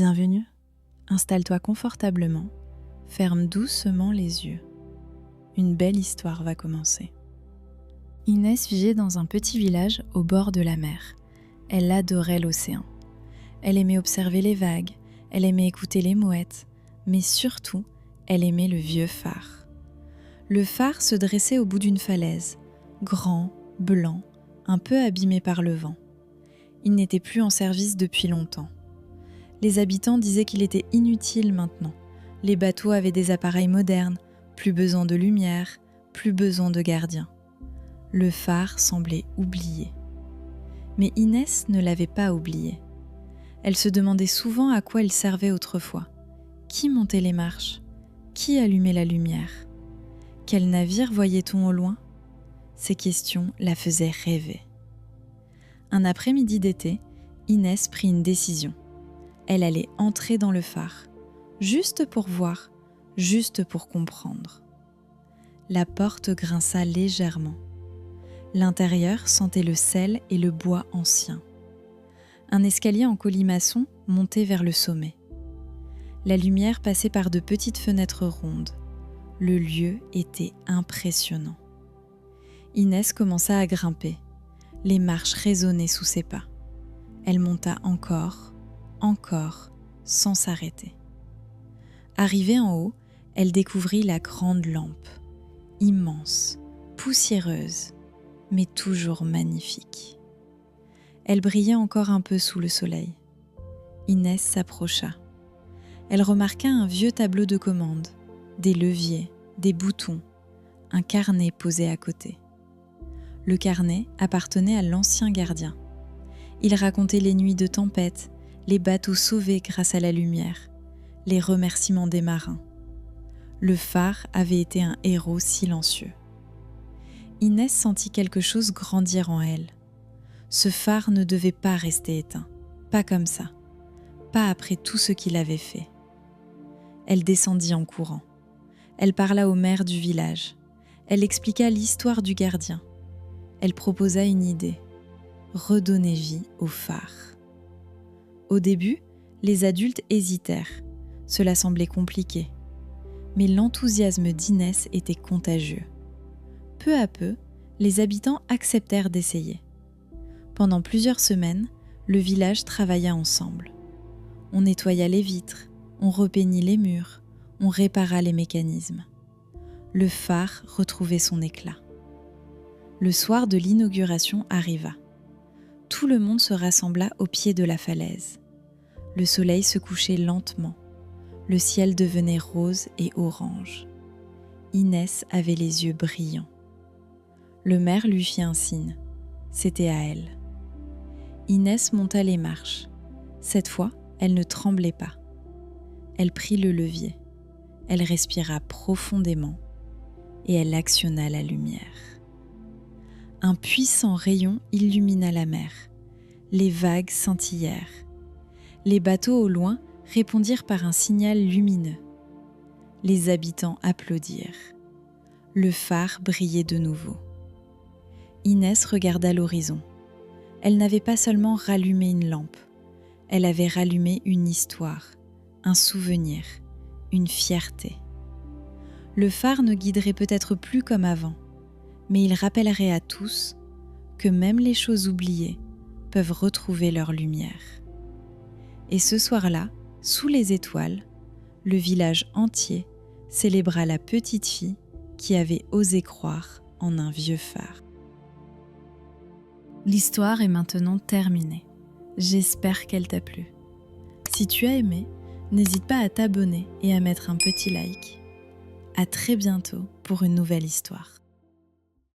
Bienvenue, installe-toi confortablement, ferme doucement les yeux. Une belle histoire va commencer. Inès vivait dans un petit village au bord de la mer. Elle adorait l'océan. Elle aimait observer les vagues, elle aimait écouter les mouettes, mais surtout, elle aimait le vieux phare. Le phare se dressait au bout d'une falaise, grand, blanc, un peu abîmé par le vent. Il n'était plus en service depuis longtemps. Les habitants disaient qu'il était inutile maintenant. Les bateaux avaient des appareils modernes, plus besoin de lumière, plus besoin de gardiens. Le phare semblait oublié. Mais Inès ne l'avait pas oublié. Elle se demandait souvent à quoi il servait autrefois. Qui montait les marches ? Qui allumait la lumière ? Quel navire voyait-on au loin ? Ces questions la faisaient rêver. Un après-midi d'été, Inès prit une décision. Elle allait entrer dans le phare, juste pour voir, juste pour comprendre. La porte grinça légèrement. L'intérieur sentait le sel et le bois ancien. Un escalier en colimaçon montait vers le sommet. La lumière passait par de petites fenêtres rondes. Le lieu était impressionnant. Inès commença à grimper. Les marches résonnaient sous ses pas. Elle monta encore, sans s'arrêter. Arrivée en haut, elle découvrit la grande lampe, immense, poussiéreuse, mais toujours magnifique. Elle brillait encore un peu sous le soleil. Inès s'approcha. Elle remarqua un vieux tableau de commande, des leviers, des boutons, un carnet posé à côté. Le carnet appartenait à l'ancien gardien. Il racontait les nuits de tempête, les bateaux sauvés grâce à la lumière, les remerciements des marins. Le phare avait été un héros silencieux. Inès sentit quelque chose grandir en elle. Ce phare ne devait pas rester éteint, pas comme ça, pas après tout ce qu'il avait fait. Elle descendit en courant. Elle parla au maire du village. Elle expliqua l'histoire du gardien. Elle proposa une idée. Redonner vie au phare. Au début, les adultes hésitèrent. Cela semblait compliqué. Mais l'enthousiasme d'Inès était contagieux. Peu à peu, les habitants acceptèrent d'essayer. Pendant plusieurs semaines, le village travailla ensemble. On nettoya les vitres, on repeignit les murs, on répara les mécanismes. Le phare retrouvait son éclat. Le soir de l'inauguration arriva. Tout le monde se rassembla au pied de la falaise. Le soleil se couchait lentement. Le ciel devenait rose et orange. Inès avait les yeux brillants. Le maire lui fit un signe. C'était à elle. Inès monta les marches. Cette fois, elle ne tremblait pas. Elle prit le levier. Elle respira profondément et elle actionna la lumière. Un puissant rayon illumina la mer. Les vagues scintillèrent. Les bateaux au loin répondirent par un signal lumineux. Les habitants applaudirent. Le phare brillait de nouveau. Inès regarda l'horizon. Elle n'avait pas seulement rallumé une lampe, elle avait rallumé une histoire, un souvenir, une fierté. Le phare ne guiderait peut-être plus comme avant, mais il rappellerait à tous que même les choses oubliées peuvent retrouver leur lumière. Et ce soir-là, sous les étoiles, le village entier célébra la petite fille qui avait osé croire en un vieux phare. L'histoire est maintenant terminée. J'espère qu'elle t'a plu. Si tu as aimé, n'hésite pas à t'abonner et à mettre un petit like. À très bientôt pour une nouvelle histoire.